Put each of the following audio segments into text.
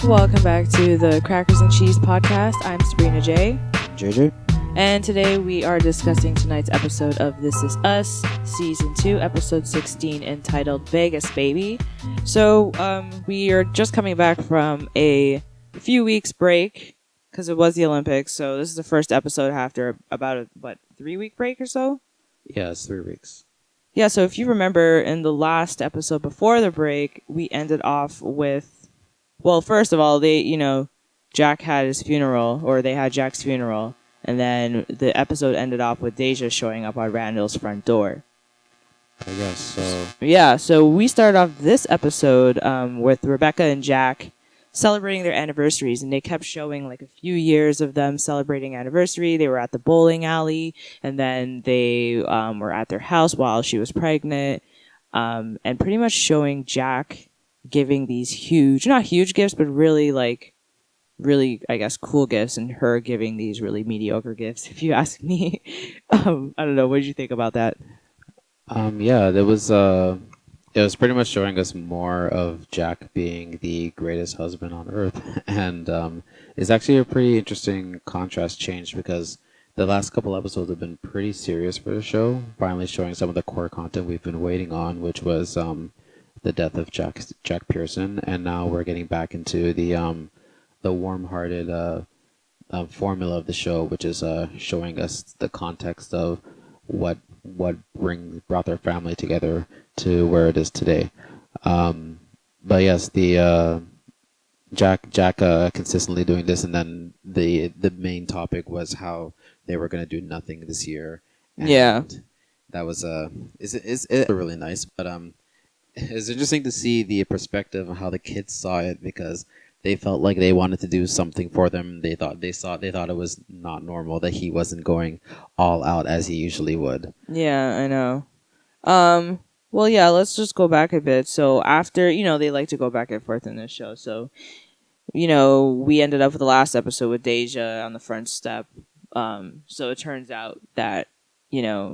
Welcome back to the Crackers and Cheese podcast. I'm Sabrina Jayy. Jayy. And today we are discussing tonight's episode of This Is Us, Season 2, Episode 16, entitled Vegas Baby. So we are just coming back from a few weeks break because it was the Olympics. So this is the first episode after about a 3-week break or so? Yeah, it's 3 weeks. Yeah, so if you remember in the last episode before the break, we ended off with, well, first of all, Jack had his funeral, or they had Jack's funeral. And then the episode ended off with Daija showing up at Randall's front door. I guess so. Yeah, so we started off this episode with Rebecca and Jack celebrating their anniversaries. And they kept showing like a few years of them celebrating anniversary. They were at the bowling alley. And then they were at their house while she was pregnant. And pretty much showing Jack giving these not huge gifts, but really, I guess, cool gifts, and her giving these really mediocre gifts, if you ask me. I don't know. What did you think about that? Yeah, it was pretty much showing us more of Jack being the greatest husband on earth. And it's actually a pretty interesting contrast change because the last couple episodes have been pretty serious for the show, finally showing some of the core content we've been waiting on, which was the death of Jack Pearson. And now we're getting back into the warm-hearted formula of the show, which is showing us the context of what brought their family together to where it is today. But yes, the Jack consistently doing this, and then the main topic was how they were going to do nothing this year. And yeah, that was it's really nice, but it's interesting to see the perspective of how the kids saw it, because they felt like they wanted to do something for them. They thought it was not normal that he wasn't going all out as he usually would. Yeah, I know. Well, yeah, let's just go back a bit. So after, they like to go back and forth in this show. So, we ended up with the last episode with Daija on the front step. So it turns out that,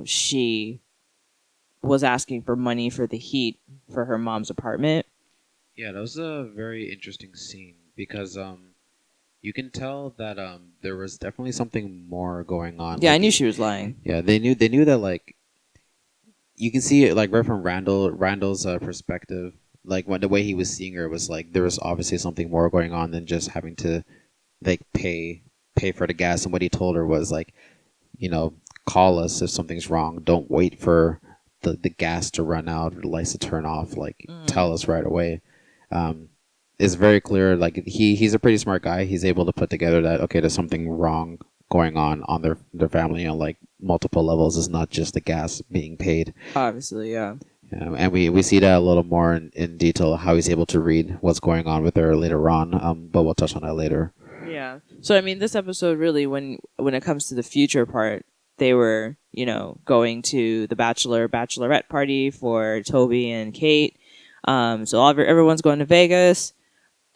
she was asking for money for the heat for her mom's apartment. Yeah, that was a very interesting scene because you can tell that there was definitely something more going on. Yeah, I knew she was lying. Yeah, they knew that, like, you can see it, like, right from Randall's perspective, like when the way he was seeing her was like there was obviously something more going on than just having to like pay for the gas. And what he told her was like, call us if something's wrong. Don't wait for the gas to run out or the lights to turn off. Like, tell us right away. It's very clear, like he's a pretty smart guy. He's able to put together that, okay, there's something wrong going on their family on like multiple levels. It's not just the gas being paid. Obviously, yeah. And we see that a little more in detail, how he's able to read what's going on with her later on. But we'll touch on that later. Yeah. So I mean, this episode really, when it comes to the future part, they were, going to the bachelorette party for Toby and Kate. So everyone's going to Vegas.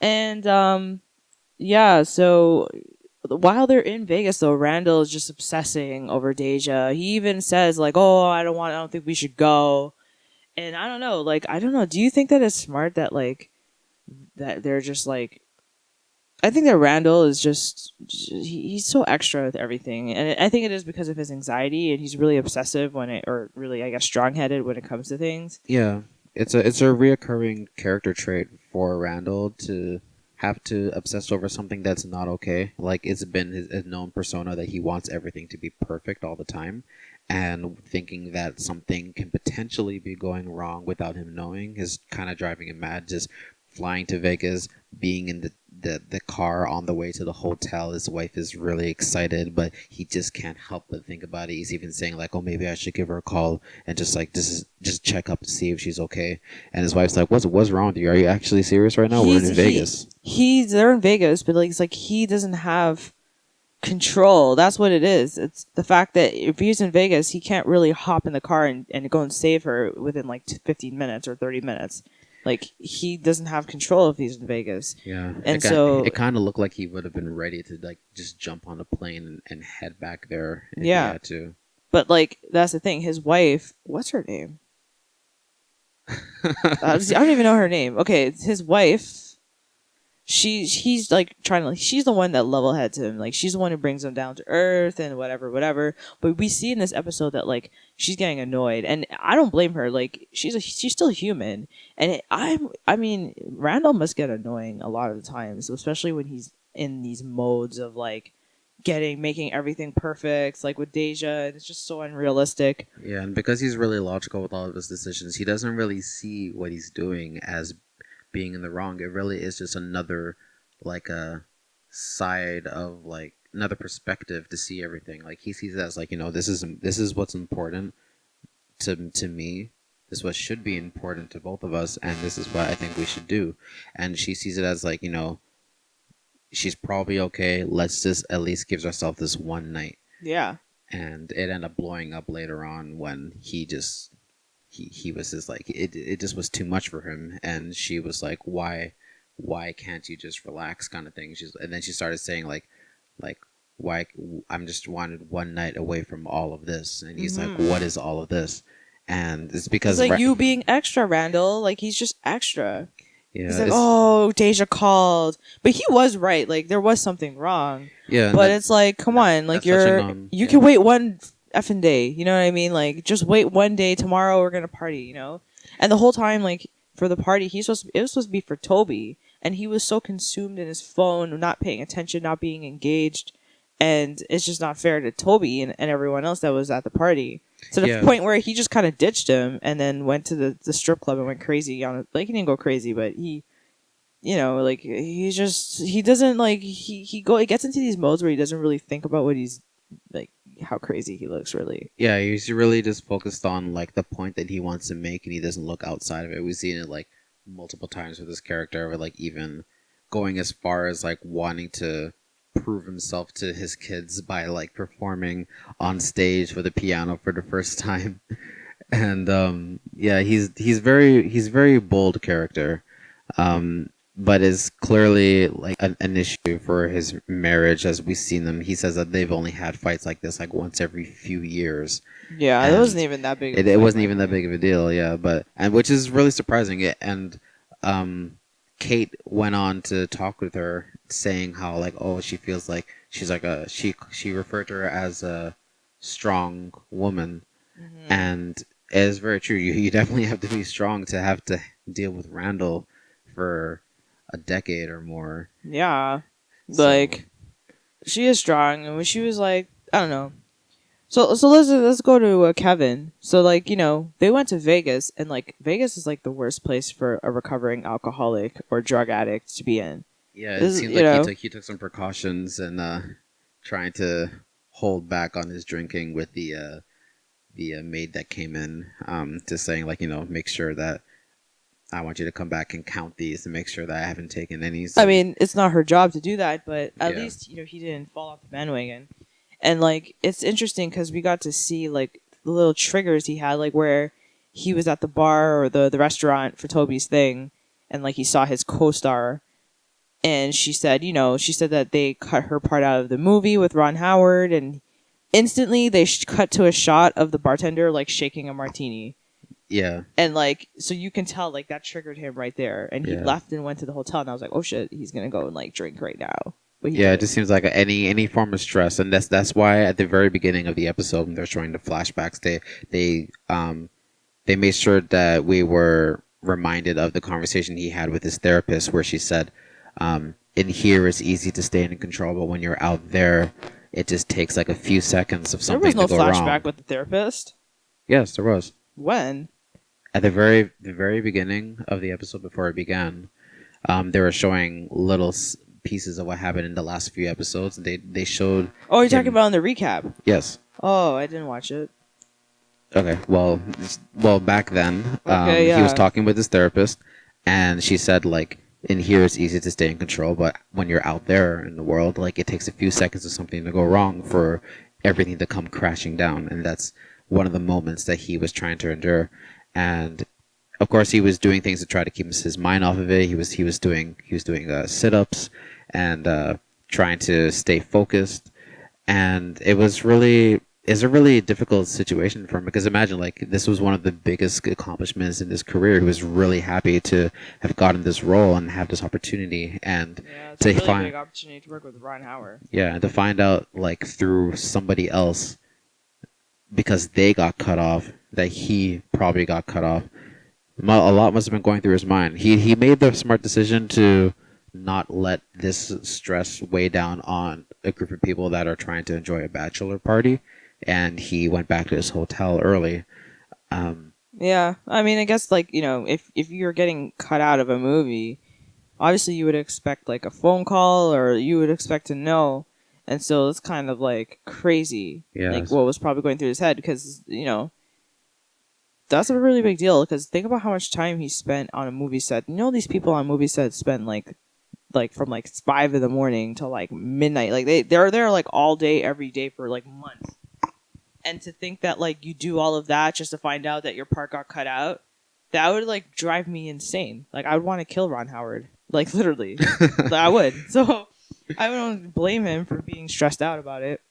And, yeah, so while they're in Vegas, though, Randall is just obsessing over Daija. He even says, like, oh, I don't think we should go. And I don't know. Do you think that it's smart that, like, that they're just, like, I think that Randall is just he's so extra with everything. And I think it is because of his anxiety, and he's really obsessive or really, I guess, strong-headed when it comes to things. Yeah. It's a reoccurring character trait for Randall to have to obsess over something that's not okay. Like, it's been his known persona that he wants everything to be perfect all the time, and thinking that something can potentially be going wrong without him knowing is kind of driving him mad. Just flying to Vegas, being in the car on the way to the hotel. His wife is really excited, but he just can't help but think about it. He's even saying like, oh, maybe I should give her a call and just check up to see if she's okay. And his wife's like, what's wrong with you? Are you actually serious right now? We're in Vegas. They're in Vegas, but like, it's like he doesn't have control. That's what it is. It's the fact that if he's in Vegas, he can't really hop in the car and go and save her within like 15 minutes or 30 minutes. Like, he doesn't have control if he's in Vegas. Yeah. And it kind of looked like he would have been ready to like just jump on a plane and head back there if he had to. But like, that's the thing. His wife, what's her name? I don't even know her name. Okay, his wife, he's like trying to, she's the one that level heads him. Like, she's the one who brings him down to earth and whatever. But we see in this episode that like she's getting annoyed, and I don't blame her. Like, she's still human, and I mean, Randall must get annoying a lot of the times, especially when he's in these modes of like making everything perfect, like with Daija, and it's just so unrealistic. Yeah, and because he's really logical with all of his decisions, he doesn't really see what he's doing as being in the wrong. It really is just another, like, a side of, like, another perspective to see everything. Like, he sees it as like, this is what's important to me. This is what should be important to both of us, and this is what I think we should do. And she sees it as like, she's probably okay. Let's just at least give ourselves this one night. Yeah. And it ended up blowing up later on when he was just like, it just was too much for him, and she was like, why can't you just relax, kind of thing. And then she started saying like why I'm just wanted one night away from all of this, and he's like, what is all of this? And it's because it's like you being extra, Randall. Like, he's just extra. Yeah, he's like, oh, Daija called, but he was right. Like, there was something wrong. Yeah, but it's like, come on, like you can wait one effing day. You know what I mean? Like, just wait one day. Tomorrow we're gonna party. And the whole time, like, for the party, it was supposed to be for Toby, and he was so consumed in his phone, not paying attention, not being engaged, and it's just not fair to Toby and everyone else that was at the party. To the point where he just kind of ditched him and then went to the strip club and went crazy on it. Like, he didn't go crazy, but he, like, he doesn't, like, he gets into these modes where he doesn't really think about what he's, like, how crazy he looks, really. Yeah, he's really just focused on, like, the point that he wants to make, and he doesn't look outside of it. We've seen it, like, multiple times with this character, or, like, even going as far as, like, wanting to prove himself to his kids by like performing on stage with a piano for the first time. And he's very bold character, but is clearly like an issue for his marriage. As we've seen them, he says that they've only had fights like this like once every few years. Yeah, it wasn't even that big. It wasn't even that big of a deal. Yeah, and which is really surprising. And Kate went on to talk with her, saying how like, oh, she feels like she's like she referred to her as a strong woman, and it is very true. You definitely have to be strong to have to deal with Randall for a decade or more. Yeah, like she is strong, and when she was like, I don't know. So let's go to Kevin. So like, they went to Vegas, and like Vegas is like the worst place for a recovering alcoholic or drug addict to be in. Yeah, it seems like he took some precautions and trying to hold back on his drinking with the maid that came in, just saying like, make sure that I want you to come back and count these to make sure that I haven't taken any. So. I mean, it's not her job to do that, but at least he didn't fall off the bandwagon. And, like, it's interesting because we got to see, like, the little triggers he had, like, where he was at the bar or the restaurant for Toby's thing, and, like, he saw his co-star, and she said that they cut her part out of the movie with Ron Howard, and instantly they cut to a shot of the bartender, like, shaking a martini. Yeah. And, like, so you can tell, like, that triggered him right there, and he left and went to the hotel, and I was like, oh, shit, he's gonna go and, like, drink right now. Yeah, it just seems like any form of stress, and that's why at the very beginning of the episode, when they're showing the flashbacks, they made sure that we were reminded of the conversation he had with his therapist, where she said, "In here, it's easy to stay in control, but when you're out there, it just takes like a few seconds of something to go wrong." There was no flashback with the therapist? Yes, there was. When? At the very beginning of the episode, before it began, they were showing little pieces of what happened in the last few episodes. They showed. Oh, you're talking about in the recap? Yes. Oh, I didn't watch it. Okay. Well, back then, he was talking with his therapist, and she said, like, in here it's easy to stay in control, but when you're out there in the world, like, it takes a few seconds of something to go wrong for everything to come crashing down, and that's one of the moments that he was trying to endure. And of course, he was doing things to try to keep his mind off of it. He was doing sit-ups and trying to stay focused. And it was it's a really difficult situation for him because imagine like this was one of the biggest accomplishments in his career. He was really happy to have gotten this role and have this opportunity, and Yeah, it's to a really find big opportunity to work with Ron Howard. yeah, and to find out like through somebody else because they got cut off that he probably got cut off. A lot must have been going through his mind. He made the smart decision to not let this stress weigh down on a group of people that are trying to enjoy a bachelor party, and he went back to his hotel early. Yeah, I mean, I guess like if you're getting cut out of a movie, obviously you would expect like a phone call or you would expect to know, and so it's kind of like crazy. Yes. Like what was probably going through his head because that's a really big deal because think about how much time he spent on a movie set. These people on movie sets spend like from like 5 in the morning till like midnight. Like they're there like all day, every day for like months. And to think that like you do all of that just to find out that your part got cut out, that would like drive me insane. Like I would want to kill Ron Howard. Like literally. I would. So I don't blame him for being stressed out about it.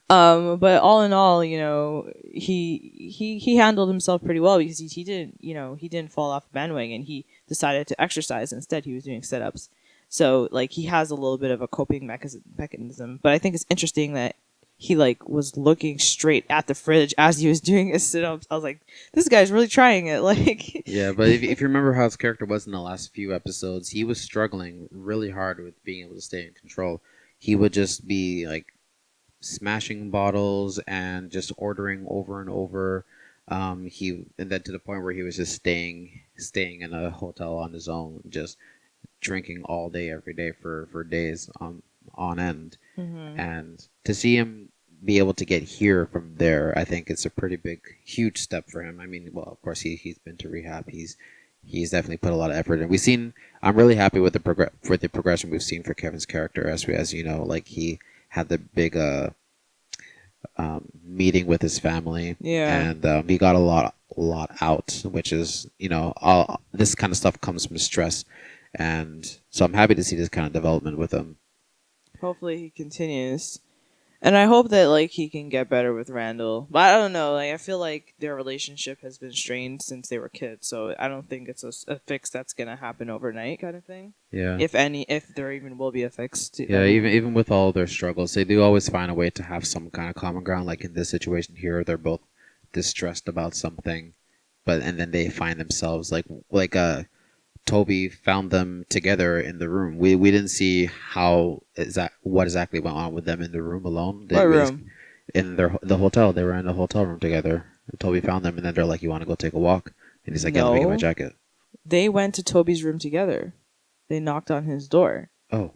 But all in all, he handled himself pretty well because he didn't fall off the bandwagon. He decided to exercise instead. He was doing sit-ups. So like he has a little bit of a coping mechanism. But I think it's interesting that he like was looking straight at the fridge as he was doing his sit-ups. I was like, this guy's really trying it. Like Yeah, but if you remember how his character was in the last few episodes, he was struggling really hard with being able to stay in control. He would just be like smashing bottles and just ordering over and over. And then to the point where he was just staying in a hotel on his own, just drinking all day, every day for days on end. Mm-hmm. And to see him be able to get here from there, I think it's a pretty big, huge step for him. I mean, well, of course he's been to rehab. He's definitely put a lot of effort in. I'm really happy with the progression we've seen for Kevin's character as you know, like he had the big meeting with his family, and he got a lot out, which is all this kind of stuff comes from stress, and so I'm happy to see this kind of development with him. Hopefully he continues. And I hope that like he can get better with Randall. But I don't know, like I feel like their relationship has been strained since they were kids, so I don't think it's a fix that's gonna happen overnight kind of thing. Yeah. If there even will be a fix to Yeah, even with all their struggles, they do always find a way to have some kind of common ground. Like in this situation here, they're both distressed about something, and then they find themselves like Toby found them together in the room. We didn't see what exactly went on with them in the room alone. What room? In the hotel. They were in the hotel room together. And Toby found them, and then they're like, "You want to go take a walk?" And he's like, "Yeah, let me get my jacket." They went to Toby's room together. They knocked on his door. Oh.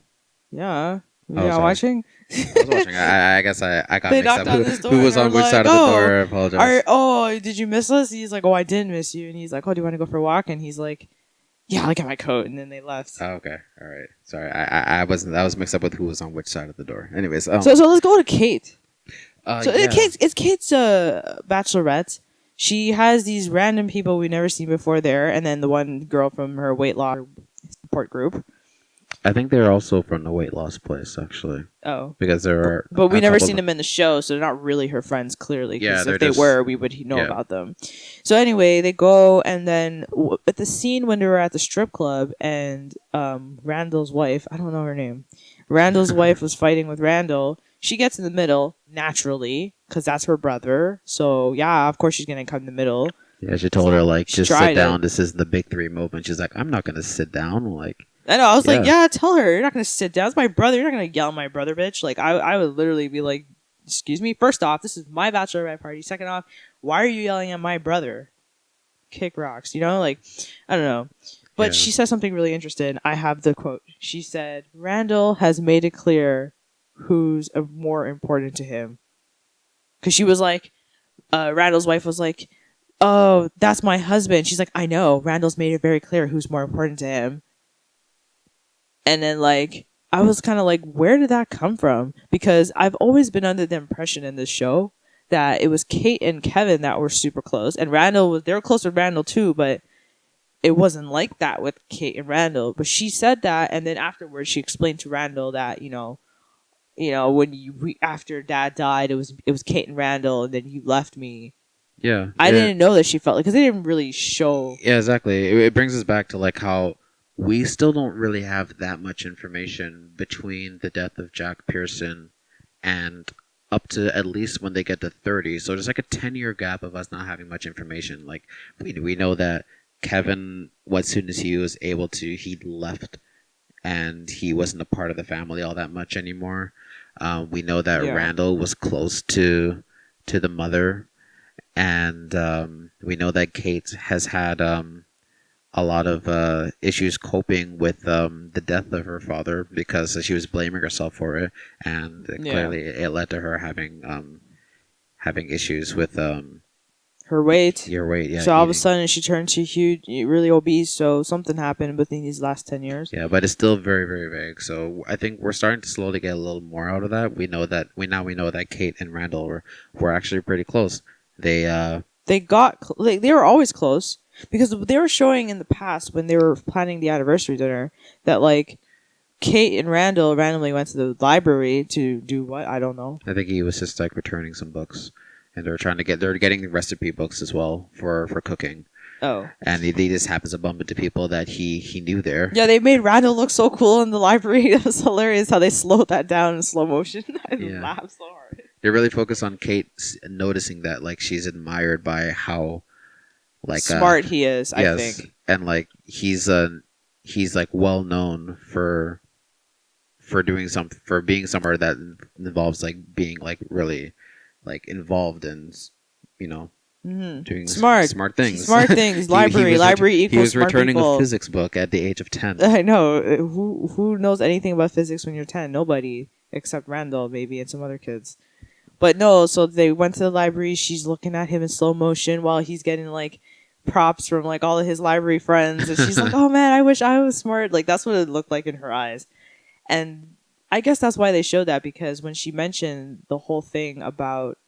Yeah. You're not watching? I was watching. I guess I got they mixed up. On his door who was on which side of the door? I apologize. Did you miss us? He's like, I didn't miss you. And he's like, do you want to go for a walk? And he's like, yeah, look at my coat. And then they left. Oh, okay. All right. Sorry. I was mixed up with who was on which side of the door. Anyways. So let's go to Kate. Yeah. It's Kate's bachelorette. She has these random people we've never seen before there. And then the one girl from her weight loss support group. I think they're also from the weight loss place, actually. Oh. Because there are... But we never seen them in the show, so they're not really her friends, clearly. Yeah, if they were, we would know about them. So anyway, they go, and then at the scene when they were at the strip club, and Randall's wife, I don't know her name, Randall's wife was fighting with Randall. She gets in the middle, naturally, because that's her brother. So, yeah, of course she's going to come in the middle. Yeah, she told her, like, just sit down. This is the big three moment. She's like, I'm not going to sit down, like... I know. I was like, tell her. You're not going to sit down. It's my brother. You're not going to yell at my brother, bitch. Like, I would literally be like, excuse me? First off, this is my bachelorette party. Second off, why are you yelling at my brother? Kick rocks. Like, I don't know. But she said something really interesting. I have the quote. She said, Randall has made it clear who's more important to him. Because she was like, Randall's wife was like, oh, that's my husband. She's like, I know. Randall's made it very clear who's more important to him. And then, like, I was kind of like, where did that come from? Because I've always been under the impression in this show that it was Kate and Kevin that were super close. And they were close with Randall too, but it wasn't like that with Kate and Randall. But she said that, and then afterwards she explained to Randall that, you know, when after Dad died, it was Kate and Randall, and then you left me. Yeah, I didn't know that she felt like, because they didn't really show. Yeah, exactly. It brings us back to like how we still don't really have that much information between the death of Jack Pearson and up to at least when they get to 30. So there's like a 10-year gap of us not having much information. Like we know that Kevin, as soon as he was able to, he left and he wasn't a part of the family all that much anymore. We know that Randall was close to the mother, and we know that Kate has had a lot of issues coping with the death of her father because she was blaming herself for it, and clearly it led to her having issues with her weight. Your weight, yeah. So all of a sudden she turned to huge, really obese. So something happened within these last 10 years. Yeah, but it's still very, very vague. So I think we're starting to slowly get a little more out of that. We know that we know that Kate and Randall were actually pretty close. They were always close because they were showing in the past when they were planning the anniversary dinner that like Kate and Randall randomly went to the library to do what? I don't know. I think he was just like returning some books. And they're getting recipe books as well for cooking. Oh. And he just happens to bump into people that he knew there. Yeah, they made Randall look so cool in the library. It was hilarious how they slowed that down in slow motion. I laughed so hard. They really focus on Kate noticing that like she's admired by how like smart he is, I think. And like he's like well known for being somewhere that involves like being like really like involved in, you know, doing smart things. Smart things. Library equals He was smart returning people. a physics book at the age of 10. I know. Who knows anything about physics when you're 10? Nobody, except Randall, maybe, and some other kids. But no, so they went to the library. She's looking at him in slow motion while he's getting like props from like all of his library friends, and she's like, "Oh man, I wish I was smart." Like that's what it looked like in her eyes, and I guess that's why they showed that, because when she mentioned the whole thing about,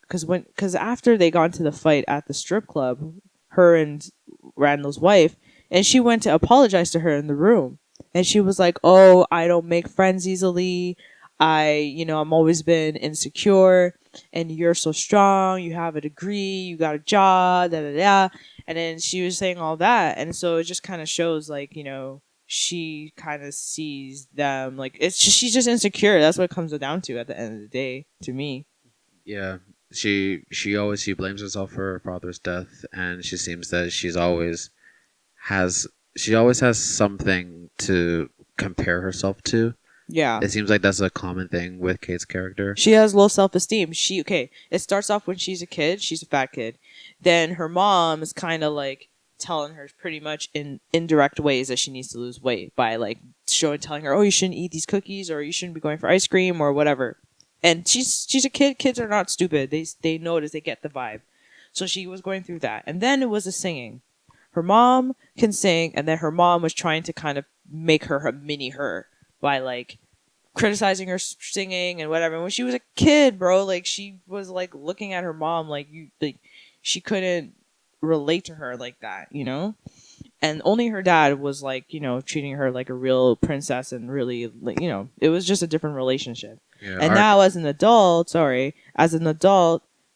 because after they got into the fight at the strip club, her and Randall's wife, and she went to apologize to her in the room, and she was like, "Oh, I don't make friends easily. I'm always been insecure, and you're so strong. You have a degree, you got a job, da da da." And then she was saying all that, and so it just kind of shows like, she kind of sees them like she's just insecure. That's what it comes down to at the end of the day, to me. Yeah, she blames herself for her father's death, and she seems that she always has something to compare herself to. Yeah, it seems like that's a common thing with Kate's character. She has low self-esteem. It starts off when she's a kid. She's a fat kid. Then her mom is kind of like telling her pretty much in indirect ways that she needs to lose weight by like telling her, "Oh, you shouldn't eat these cookies, or you shouldn't be going for ice cream, or whatever." And she's a kid. Kids are not stupid. They notice. They get the vibe. So she was going through that, and then it was the singing. Her mom can sing, and then her mom was trying to kind of make her a mini her by like criticizing her singing and whatever. And when she was a kid, bro, like she was like looking at her mom like she couldn't relate to her like that, and only her dad was like, treating her like a real princess, and really like, it was just a different relationship. And now as an adult,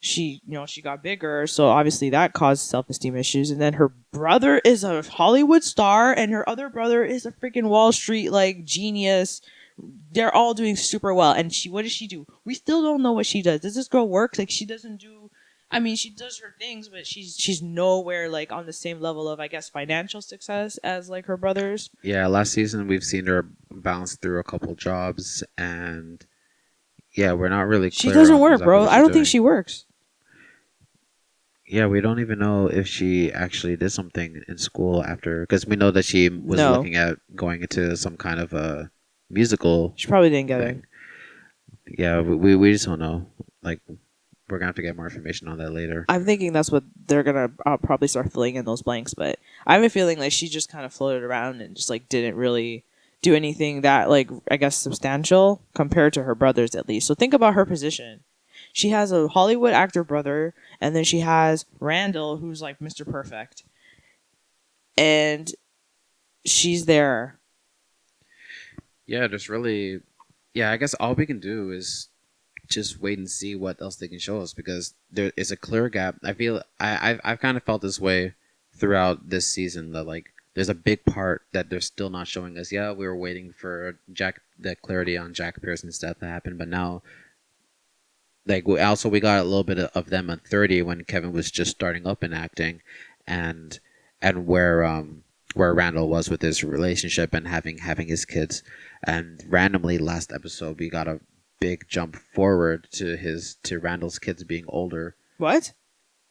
she got bigger, so obviously that caused self-esteem issues. And then her brother is a Hollywood star, and her other brother is a freaking Wall Street like genius. They're all doing super well, and what does she do? We still don't know what she does. Does this girl work? Like, she doesn't do. I mean, she does her things, but she's nowhere like on the same level of, I guess, financial success as like her brothers. Yeah, last season we've seen her bounce through a couple jobs, and yeah, we're not really clear. She doesn't work, bro. I don't think she works. Yeah, we don't even know if she actually did something in school after, because we know that she was looking at going into some kind of a musical. She probably didn't get it. Yeah, we just don't know. Like, we're gonna have to get more information on that later. I'm thinking that's what they're gonna probably start filling in those blanks, but I have a feeling like she just kind of floated around and just like didn't really do anything that like, I guess, substantial compared to her brothers, at least. So think about her position. She has a Hollywood actor brother, and then she has Randall, who's like Mr. Perfect, and she's there. Yeah, there's really Yeah, I guess all we can do is just wait and see what else they can show us, because there is a clear gap. I feel I've kind of felt this way throughout this season, that like there's a big part that they're still not showing us. Yeah, we were waiting for the clarity on Jack Pearson's death to happen, but now like we got a little bit of them at 30 when Kevin was just starting up in acting, and where Randall was with his relationship and having his kids. And randomly last episode we got a big jump forward to Randall's kids being older. What?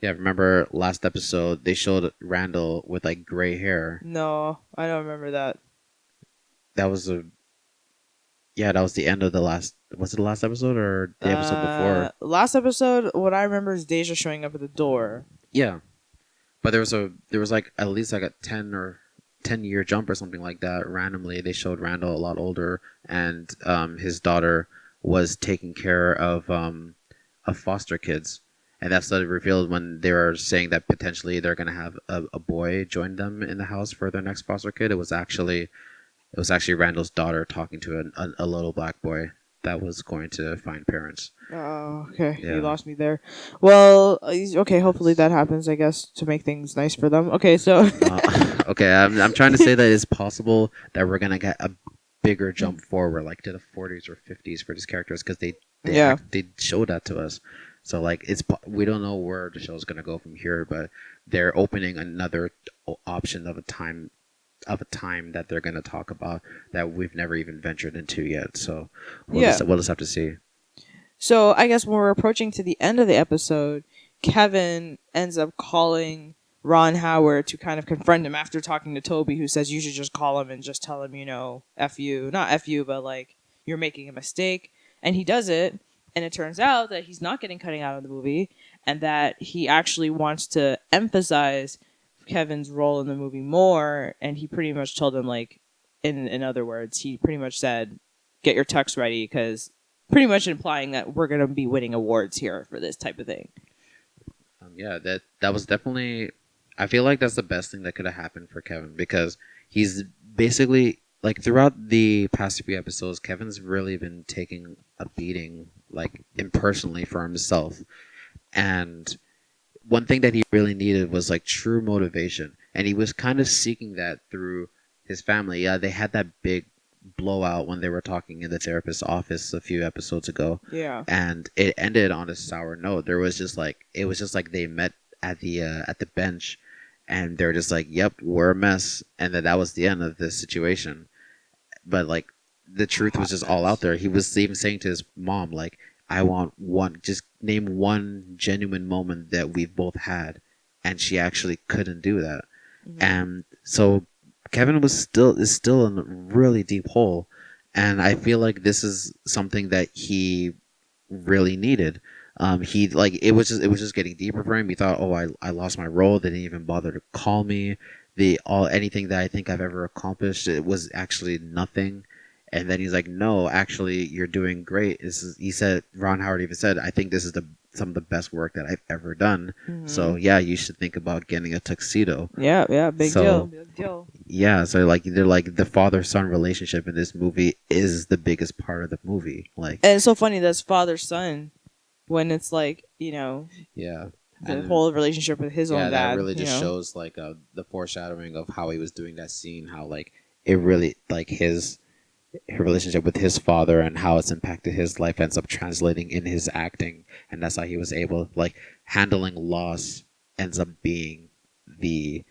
Yeah, remember last episode they showed Randall with like gray hair. No, I don't remember that. That was the end of the last. Was it the last episode or the episode before? Last episode, what I remember is Daija showing up at the door. Yeah, but there was like at least like a 10-year jump or something like that. Randomly, they showed Randall a lot older, and his daughter was taking care of foster kids, and that's what it revealed when they were saying that potentially they're gonna have a boy join them in the house for their next foster kid. It was actually Randall's daughter talking to a little black boy that was going to find parents. Oh, okay. Yeah. You lost me there. Well, okay, hopefully that happens, I guess, to make things nice for them. Okay, so... okay, I'm trying to say that it's possible that we're going to get a bigger jump forward, like to the 40s or 50s for these characters, because they showed that to us. So, like, we don't know where the show's going to go from here, but they're opening another option of a time that they're going to talk about that we've never even ventured into yet. So we'll just have to see. So I guess when we're approaching to the end of the episode, Kevin ends up calling Ron Howard to kind of confront him after talking to Toby, who says you should just call him and just tell him, F you. Not F you, but like you're making a mistake. And he does it. And it turns out that he's not getting cutting out of the movie, and that he actually wants to emphasize Kevin's role in the movie more. And he pretty much told him, like, in other words, he pretty much said, get your tux ready, because pretty much implying that we're going to be winning awards here for this type of thing. Yeah, that was definitely... I feel like that's the best thing that could have happened for Kevin, because he's basically... Like, throughout the past few episodes, Kevin's really been taking a beating, like, impersonally for himself. And one thing that he really needed was, like, true motivation. And he was kind of seeking that through his family. Yeah, they had that big blowout when they were talking in the therapist's office a few episodes ago. Yeah. And it ended on a sour note. It was just like they met at the bench, and they're just like, yep, we're a mess. And that was the end of this situation. But, like, the truth was just all out there. He was even saying to his mom, like, I want just name one genuine moment that we've both had. And she actually couldn't do that. Mm-hmm. And so Kevin is still in a really deep hole. And I feel like this is something that he really needed. It was just getting deeper for him. He thought, I lost my role. They didn't even bother to call me. Anything that I think I've ever accomplished, it was actually nothing. And then he's like, no, actually, you're doing great. Ron Howard even said, I think this is some of the best work that I've ever done. Mm-hmm. So yeah, you should think about getting a tuxedo. Yeah, big deal. Yeah, so like they're like the father-son relationship in this movie is the biggest part of the movie. Like, and it's so funny that's father-son when it's like, yeah. The whole relationship with his own dad. Yeah, that really just shows like the foreshadowing of how he was doing that scene. How like it really like his relationship with his father and how it's impacted his life ends up translating in his acting, and that's how he was able like handling loss ends up being the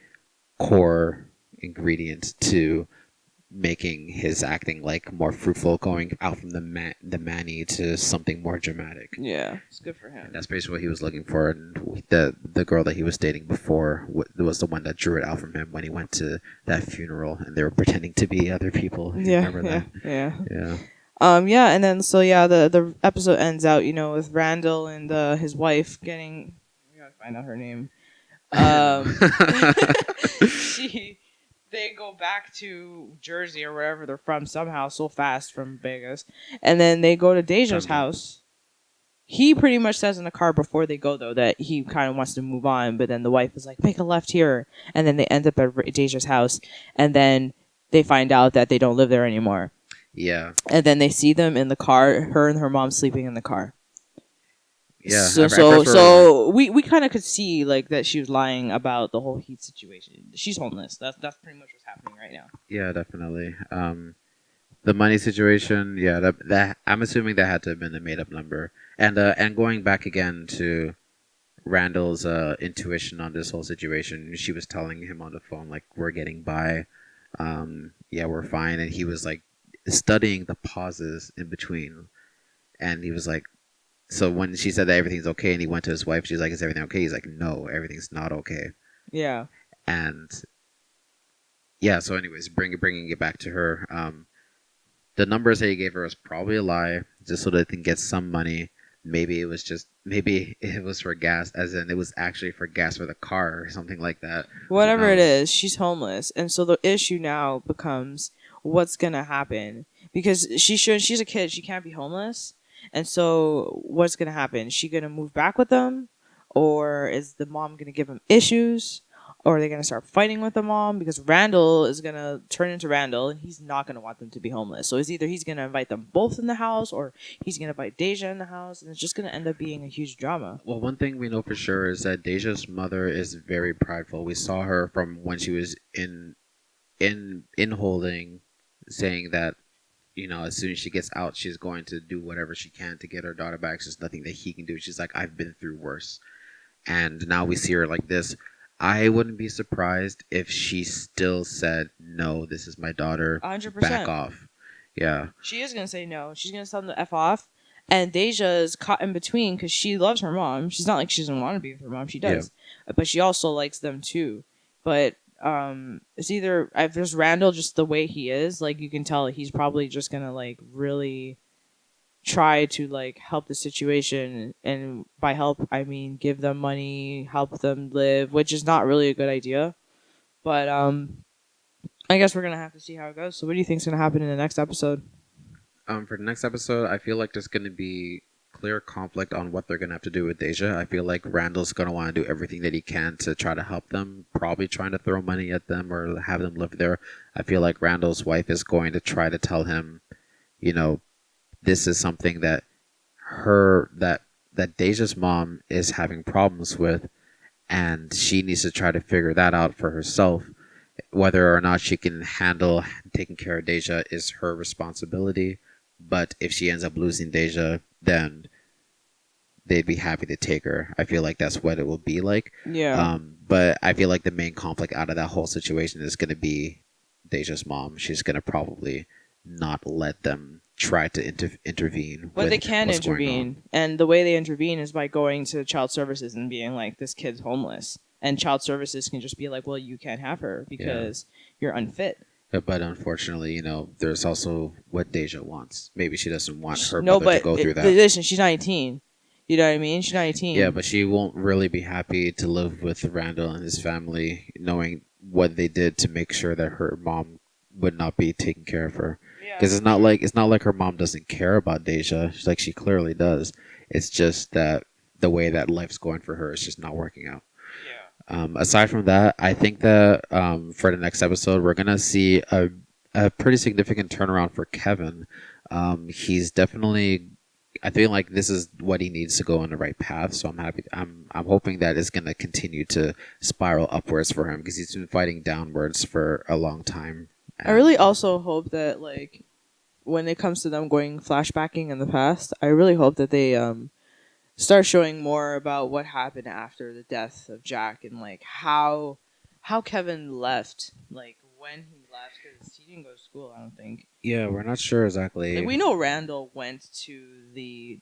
core ingredient to making his acting like more fruitful, going out from the Manny to something more dramatic. Yeah, it's good for him. And that's basically what he was looking for, and the girl that he was dating before was the one that drew it out from him when he went to that funeral and they were pretending to be other people. Yeah, remember that? Yeah. And then the episode ends out, with Randall and his wife getting. We gotta find out her name. They go back to Jersey or wherever they're from somehow so fast from Vegas. And then they go to Daija's house. He pretty much says in the car before they go, though, that he kind of wants to move on. But then the wife is like, make a left here. And then they end up at Daija's house. And then they find out that they don't live there anymore. Yeah. And then they see them in the car, her and her mom sleeping in the car. Yeah. So we kind of could see like that she was lying about the whole heat situation. She's homeless. That's pretty much what's happening right now. Yeah, definitely. The money situation, yeah, that I'm assuming that had to have been a made up number. And going back again to Randall's intuition on this whole situation, she was telling him on the phone like, "We're getting by, yeah, we're fine," and he was like studying the pauses in between, and he was like, so when she said that everything's okay, and he went to his wife, she's like, "Is everything okay?" He's like, "No, everything's not okay." Yeah. And yeah, so anyways, bringing it back to her, the numbers that he gave her was probably a lie, just so that they can get some money. Maybe it was for gas, as in it was actually for gas for the car or something like that. Whatever it is, she's homeless, and so the issue now becomes what's gonna happen because she's a kid, she can't be homeless, and so what's gonna happen? Is she gonna move back with them, or is the mom gonna give them issues? Or are they going to start fighting with the mom? Because Randall is going to turn into Randall, and he's not going to want them to be homeless. So it's either he's going to invite them both in the house, or he's going to invite Daija in the house, and it's just going to end up being a huge drama. Well, one thing we know for sure is that Daija's mother is very prideful. We saw her from when she was in holding, saying that, you know, as soon as she gets out, she's going to do whatever she can to get her daughter back. There's nothing that he can do. She's like, "I've been through worse." And now we see her like this. I wouldn't be surprised if she still said, "No, this is my daughter. 100%. Back off." Yeah. She is going to say no. She's going to tell them to F off. And Daija is caught in between because she loves her mom. She's not like she doesn't want to be with her mom. She does. Yeah. But she also likes them too. But it's either, if there's Randall just the way he is, like you can tell he's probably just going to like really try to like help the situation, and by help I mean give them money, help them live, which is not really a good idea. But I guess we're gonna have to see how it goes. So what do you think's gonna happen in the next episode? For the next episode, I feel like there's gonna be clear conflict on what they're gonna have to do with Daija. I feel like Randall's gonna want to do everything that he can to try to help them, probably trying to throw money at them or have them live there. I feel like Randall's wife is going to try to tell him, you know, this is something that Daija's mom is having problems with, and she needs to try to figure that out for herself. Whether or not she can handle taking care of Daija is her responsibility, but if she ends up losing Daija, then they'd be happy to take her. I feel like that's what it will be like. Yeah. But I feel like the main conflict out of that whole situation is going to be Daija's mom. She's going to probably not let them try to intervene. But they can intervene, and the way they intervene is by going to child services and being like, "This kid's homeless," and child services can just be like, "Well, you can't have her because you're unfit." But unfortunately, you know, there's also what Daija wants. Maybe she doesn't want her no, mother but to go through that. Listen, she's 19. You know what I mean? She's 19. Yeah, but she won't really be happy to live with Randall and his family, knowing what they did to make sure that her mom would not be taking care of her. Because it's not like her mom doesn't care about Daija. She's like, she clearly does. It's just that the way that life's going for her is just not working out. Yeah. Aside from that, I think that for the next episode, we're gonna see a pretty significant turnaround for Kevin. He's definitely, I feel like this is what he needs to go on the right path. So I'm happy. I'm hoping that it's gonna continue to spiral upwards for him, because he's been fighting downwards for a long time. I really also hope that, like, when it comes to them going flashbacking in the past, I really hope that they start showing more about what happened after the death of Jack, and like how Kevin left, like when he left, because he didn't go to school, I don't think. Yeah, we're not sure exactly. Like, we know Randall went to the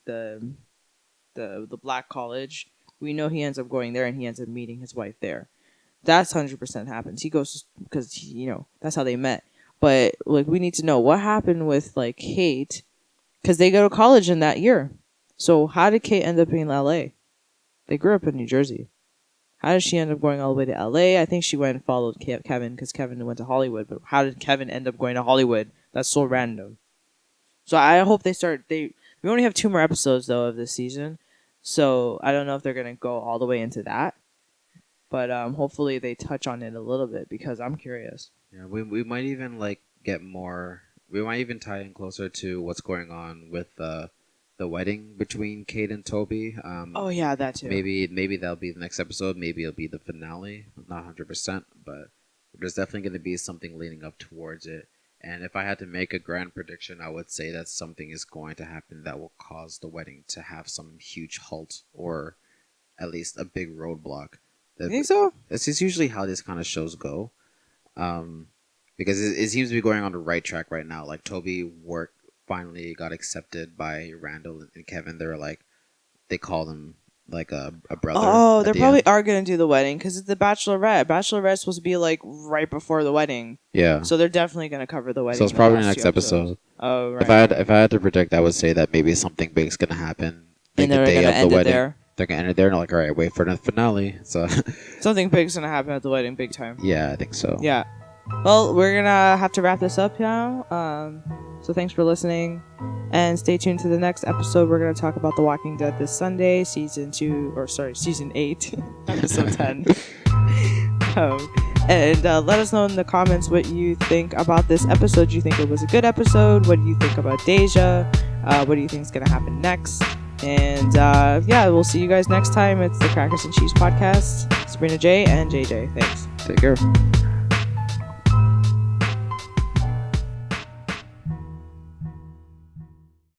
black college. We know he ends up going there, and he ends up meeting his wife there. That's 100% happens. He goes because, you know, that's how they met. But like, we need to know what happened with like Kate, because they go to college in that year. So how did Kate end up in LA? They grew up in New Jersey. How did she end up going all the way to LA? I think she went and followed Kevin, because Kevin went to Hollywood. But how did Kevin end up going to Hollywood? That's so random. So I hope they start. We only have 2 more episodes though of this season, so I don't know if they're gonna go all the way into that. But hopefully they touch on it a little bit, because I'm curious. Yeah, we might even like get more We might even tie in closer to what's going on with the wedding between Kate and Toby. Oh yeah, that too. Maybe that'll be the next episode. Maybe it'll be the finale. Not 100%, but there's definitely going to be something leading up towards it. And if I had to make a grand prediction, I would say that something is going to happen that will cause the wedding to have some huge halt or at least a big roadblock. You think so? This is usually how these kind of shows go. Because it seems to be going on the right track right now. Like Toby work finally got accepted by Randall and Kevin. They call them like a brother. Oh, they probably are going to do the wedding because it's the bachelorette. Bachelorette's supposed to be like right before the wedding. Yeah. So they're definitely going to cover the wedding. So it's probably the next episode. Oh, right. If I had to predict, I would say that maybe something big's going to happen. Like and they're going to end it there. They're going to end it there and like, all right, wait for the finale. So something big's going to happen at the wedding, big time. Yeah, I think so. Yeah. Well, we're going to have to wrap this up now. So thanks for listening. And stay tuned to the next episode. We're going to talk about The Walking Dead this Sunday, season 8, episode 10. And let us know in the comments what you think about this episode. Do you think it was a good episode? What do you think about Daija? What do you think is going to happen next? And we'll see you guys next time. It's the Crackers and Cheese Podcast. Sabrina, Jayy, and JJ. Thanks. Take care.